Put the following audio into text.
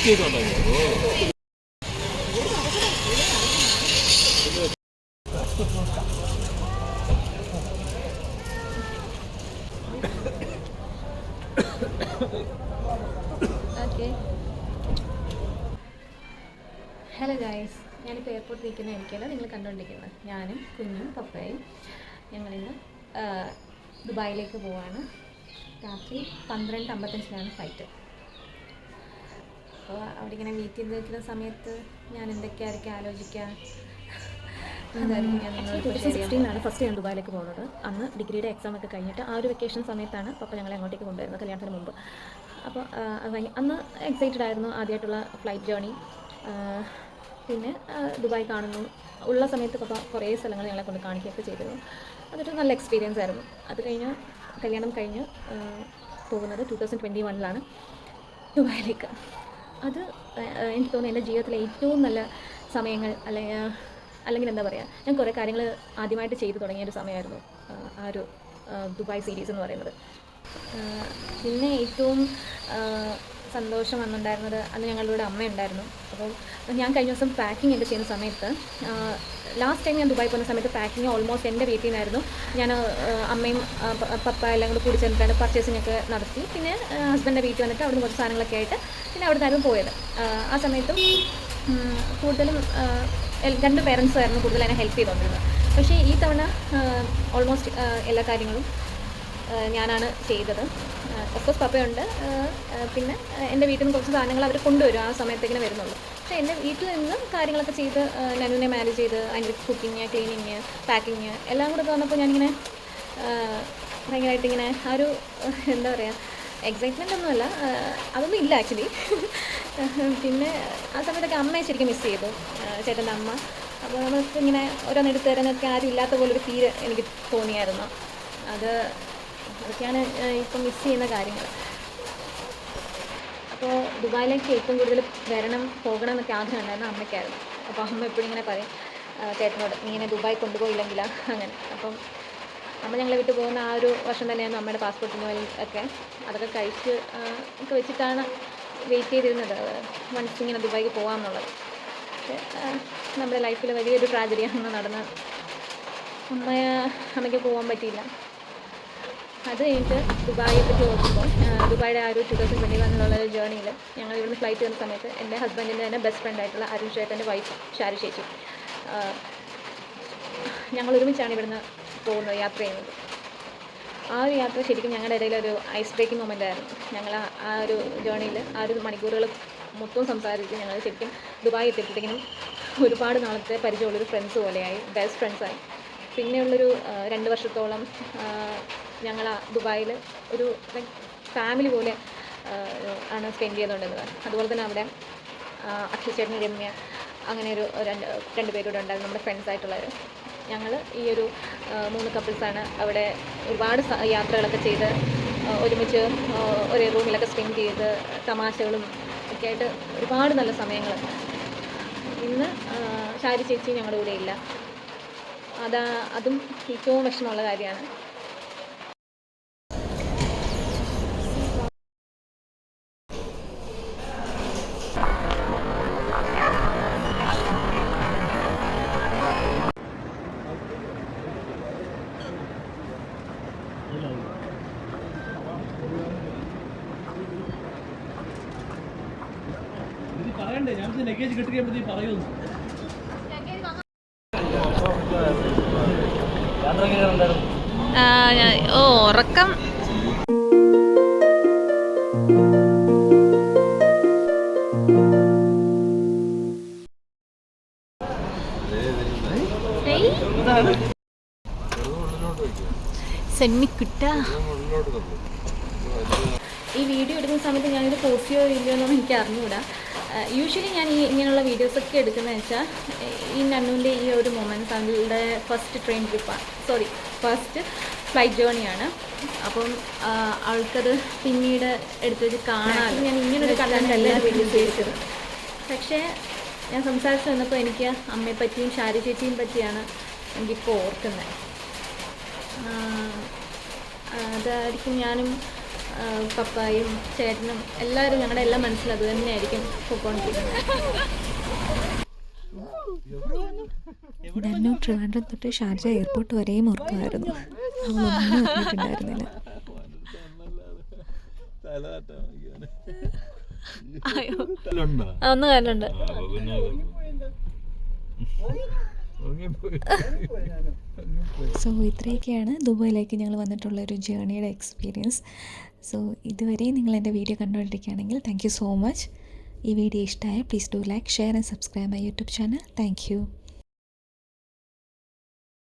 Hello guys, ഞാനിപ്പോൾ എയർപോർട്ടിൽ നിൽക്കുന്ന എനിക്കല്ല നിങ്ങൾ കണ്ടുകൊണ്ടിരിക്കുന്നത്. ഞാനും കുഞ്ഞും പപ്പയും ഞങ്ങളിന്ന് ദുബായിലേക്ക് പോവാണ്. രാത്രി 12:55 ഫ്ലൈറ്റ്. അപ്പോൾ അവിടെ ഇങ്ങനെ വെയിറ്റ് ചെയ്ത് നിൽക്കുന്ന സമയത്ത് ഞാൻ എന്തൊക്കെയായിരിക്കും ആലോചിക്കുക, അതായിരിക്കും ഞാൻ നിങ്ങൾ 2016 ഫസ്റ്റ് ഞാൻ ദുബായിലേക്ക് പോകുന്നത്. അന്ന് ഡിഗ്രിയുടെ എക്സാം ഒക്കെ കഴിഞ്ഞിട്ട് ആ ഒരു വെക്കേഷൻ സമയത്താണ് പപ്പ ഞങ്ങളെ അങ്ങോട്ടേക്ക് കൊണ്ടുവരുന്നത്, കല്യാണത്തിന് മുമ്പ്. അപ്പോൾ അന്ന് എക്സൈറ്റഡ് ആയിരുന്നു, ആദ്യമായിട്ടുള്ള ഫ്ലൈറ്റ് ജേർണി. പിന്നെ ദുബായ് കാണുന്നു. ഉള്ള സമയത്ത് പപ്പ കുറേ സ്ഥലങ്ങൾ ഞങ്ങളെ കൊണ്ട് കാണിക്കുകയൊക്കെ ചെയ്തിരുന്നു. അതൊരു നല്ല എക്സ്പീരിയൻസ് ആയിരുന്നു. അത് കഴിഞ്ഞ് കല്യാണം കഴിഞ്ഞ് പോകുന്നത് 2021 ദുബായിലേക്ക്. അത് എനിക്ക് തോന്നുന്നു എൻ്റെ ജീവിതത്തിലെ ഏറ്റവും നല്ല സമയങ്ങൾ, അല്ലെങ്കിൽ എന്താ പറയുക, ഞാൻ കുറേ കാര്യങ്ങൾ ആദ്യമായിട്ട് ചെയ്തു തുടങ്ങിയൊരു സമയമായിരുന്നു ആ ഒരു ദുബായ് സീരീസ് എന്ന് പറയുന്നത്. പിന്നെ ഏറ്റവും സന്തോഷം വന്നിട്ടുണ്ടായിരുന്നത് അന്ന് ഞങ്ങളുടെ അമ്മയുണ്ടായിരുന്നു. അപ്പോൾ ഞാൻ കഴിഞ്ഞ ദിവസം പാക്കിംഗ് ഒക്കെ ചെയ്യുന്ന സമയത്ത്, ലാസ്റ്റ് ടൈം ഞാൻ ദുബായ് പോകുന്ന സമയത്ത് പാക്കിങ് ഓൾമോസ്റ്റ് എൻ്റെ വീട്ടിൽ നിന്നായിരുന്നു. ഞാൻ അമ്മയും പപ്പ എല്ലാം കൂടി കൂടി ചെന്നിട്ടാണ് പർച്ചേസിംഗ് ഒക്കെ നടത്തി. പിന്നെ ഹസ്ബൻഡിൻ്റെ വീട്ടിൽ വന്നിട്ട് അവിടുന്ന് കുറച്ച് സാധനങ്ങളൊക്കെ ആയിട്ട് പിന്നെ അവിടെ നിന്നായിരുന്നു പോയത്. ആ സമയത്തും കൂടുതലും രണ്ട് പേരൻസും ആയിരുന്നു കൂടുതൽ എന്നെ ഹെൽപ്പ് ചെയ്തുകൊണ്ടിരുന്നത്. പക്ഷേ ഈ തവണ ഓൾമോസ്റ്റ് എല്ലാ കാര്യങ്ങളും ഞാനാണ് ചെയ്തത്. ഓഫ്കോഴ്സ് പപ്പയുണ്ട്, പിന്നെ എൻ്റെ വീട്ടിൽ നിന്ന് കുറച്ച് സാധനങ്ങൾ അവർ കൊണ്ടുവരും, ആ സമയത്തേക്കിനെ വരുന്നുള്ളൂ. പക്ഷേ എൻ്റെ വീട്ടിൽ നിന്ന് കാര്യങ്ങളൊക്കെ ചെയ്ത് നനുവിനെ മാനേജ് ചെയ്ത് അതിൻ്റെ കുക്കിങ്, ക്ലീനിങ്, പാക്കിങ് എല്ലാം കൂടെ വന്നപ്പോൾ ഞാനിങ്ങനെ ഭയങ്കരമായിട്ട് ഇങ്ങനെ ആ ഒരു എന്താ പറയുക, എക്സൈറ്റ്മെൻ്റ് ഒന്നുമല്ല, അതൊന്നും ഇല്ല ആക്ച്വലി. പിന്നെ ആ സമയത്തൊക്കെ അമ്മയെ ശരിക്കും മിസ് ചെയ്തു, ചേട്ടൻ്റെ അമ്മ. അപ്പോൾ നമുക്ക് ഇങ്ങനെ ഓരോന്നെടുത്ത് തരാനൊക്കെ ആരും ഇല്ലാത്ത പോലൊരു ഫീല് എനിക്ക് തോന്നിയായിരുന്നു. അതൊക്കെയാണ് ഇപ്പം മിസ് ചെയ്യുന്ന കാര്യങ്ങൾ. അപ്പോൾ ദുബായിലേക്ക് ഏറ്റവും കൂടുതൽ പോകണം എന്നൊക്കെ ആഗ്രഹം ഉണ്ടായിരുന്നു അമ്മയ്ക്കായിരുന്നു. അപ്പോൾ അമ്മ എപ്പോഴും ഇങ്ങനെ പറയും ചേട്ടനോട്, നീ ഇങ്ങനെ ദുബായ് കൊണ്ടുപോയില്ലെങ്കിലാ അങ്ങനെ. അപ്പം അമ്മ ഞങ്ങളെ വിട്ടു പോകുന്ന ആ ഒരു വർഷം തന്നെയായിരുന്നു അമ്മയുടെ പാസ്പോർട്ടിന് ഒക്കെ അതൊക്കെ കഴിച്ച് ഒക്കെ വെച്ചിട്ടാണ് വെയിറ്റ് ചെയ്തിരുന്നത്, വൺസ് ഇങ്ങനെ ദുബായിക്ക് പോകാമെന്നുള്ളത്. പക്ഷേ നമ്മുടെ ലൈഫിൽ വലിയൊരു ട്രാജഡിയാണ് നടന്നത്. അമ്മയ്ക്ക് പോകാൻ പറ്റിയില്ല. അത് കഴിഞ്ഞിട്ട് ദുബായിയെ പറ്റി ഓർക്കുമ്പോൾ, ദുബായിയുടെ ആ ഒരു 2021 ജേർണിയിൽ ഞങ്ങൾ ഇവിടുന്ന് ഫ്ലൈറ്റ് ചെയ്യുന്ന സമയത്ത് എൻ്റെ ഹസ്ബൻഡിൻ്റെ തന്നെ ബെസ്റ്റ് ഫ്രണ്ടായിട്ടുള്ള അരുൺ ചേട്ടൻ്റെ വൈഫ് ഷാരു ചേച്ചി, ഞങ്ങൾ ഒരുമിച്ചാണ് ഇവിടുന്ന് പോകുന്നത്, യാത്ര ചെയ്യുന്നത്. ആ ഒരു യാത്ര ശരിക്കും ഞങ്ങളുടെ ഇടയിൽ ഒരു ഐസ് ബ്രേക്കിംഗ് മൊമെൻ്റ് ആയിരുന്നു. ഞങ്ങൾ ആ ഒരു ജേർണിയിൽ ആ ഒരു മണിക്കൂറുകൾ മൊത്തം സംസാരിച്ച് ഞങ്ങൾ ശരിക്കും ദുബായ് എത്തിയപ്പോഴത്തേക്കിനും ഒരുപാട് നാളത്തെ പരിചയമുള്ളൊരു ഫ്രണ്ട്സ് പോലെയായി, ബെസ്റ്റ് ഫ്രണ്ട്സായി. പിന്നെയുള്ളൊരു 2 വർഷത്തോളം ഞങ്ങൾ ദുബായിൽ ഒരു ഫാമിലി പോലെ ആണ് സ്പെൻഡ് ചെയ്തുകൊണ്ടിരുന്നത്. അതുപോലെ തന്നെ അവിടെ അക്ഷയ് രമ്യ അങ്ങനെ ഒരു രണ്ട് പേരൂടെ ഉണ്ടായിരുന്നു, നമ്മുടെ ഫ്രണ്ട്സായിട്ടുള്ളവർ. ഞങ്ങൾ ഈ ഒരു 3 കപ്പിൾസാണ് അവിടെ ഒരുപാട് യാത്രകളൊക്കെ ചെയ്ത് ഒരുമിച്ച് ഒരേ റൂമിലൊക്കെ സ്പെൻഡ് ചെയ്ത് തമാശകളും ഒക്കെ ആയിട്ട് ഒരുപാട് നല്ല സമയങ്ങൾ. ഇന്ന് ഷാരി ചേച്ചി ഞങ്ങളുടെ കൂടെ ഇല്ല, അതും ഏറ്റവും വിഷമമുള്ള കാര്യമാണ്. പറയണ്ടേ, ഞാൻ ലഗേജ് കിട്ടുകയും പറയുന്നു. ഉറക്കം സെന്നിക്കുട്ട. ഈ വീഡിയോ എടുക്കുന്ന സമയത്ത് ഞാനിത് പോസ്റ്റ് ചെയ്യോ ഇല്ലയോ എന്നൊന്നും എനിക്ക് അറിഞ്ഞുകൂടാ. യൂഷ്വലി ഞാൻ ഇങ്ങനെയുള്ള വീഡിയോസൊക്കെ എടുക്കുന്നതെന്ന് വെച്ചാൽ ഈ നന്നുവിൻ്റെ ഈ ഒരു മൊമെൻറ്റ്സ് അവളുടെ ഫസ്റ്റ് ട്രെയിൻ ട്രിപ്പാണ്, ഫസ്റ്റ് ഫ്ലൈറ്റ് ജേർണിയാണ്. അപ്പം അവൾക്കത് പിന്നീട് എടുത്തിട്ട് കാണാൻ ഞാൻ ഇങ്ങനൊരു കണ്ടല്ല വീഡിയോസ് ചെയ്തത്. പക്ഷേ ഞാൻ സംസാരിച്ച് വന്നപ്പോൾ എനിക്ക് അമ്മയെ പറ്റിയും ഷാരി ചേച്ചിയും പറ്റിയാണ് എനിക്കിപ്പോൾ ഓർക്കുന്നത്. അതായിരിക്കും ഞാനും പപ്പായും ചേട്ടനും എല്ലാവരും ഞങ്ങളുടെ എല്ലാം മനസ്സിൽ അത് തന്നെയായിരിക്കും പൊക്കോണ്ടിരിക്കുന്നത്. ഡന്നു ട്രിവാൻഡ്രം തൊട്ട് ഷാർജ എയർപോർട്ട് വരെയും ഓർക്കുമായിരുന്നു. അവളൊന്നും അറിഞ്ഞിട്ടുണ്ടായിരുന്നില്ല. ഒന്ന് കാരണമുണ്ട്. സോ ഇത്രയൊക്കെയാണ് ദുബായിലേക്ക് ഞങ്ങൾ വന്നിട്ടുള്ള ഒരു ജേർണിയുടെ എക്സ്പീരിയൻസ്. സോ ഇതുവരെ നിങ്ങൾ എൻ്റെ വീഡിയോ കണ്ടുകൊണ്ടിരിക്കുകയാണെങ്കിൽ താങ്ക് യു സോ മച്ച്. ഈ വീഡിയോ ഇഷ്ടമായ please do like, share and subscribe my YouTube channel. Thank U.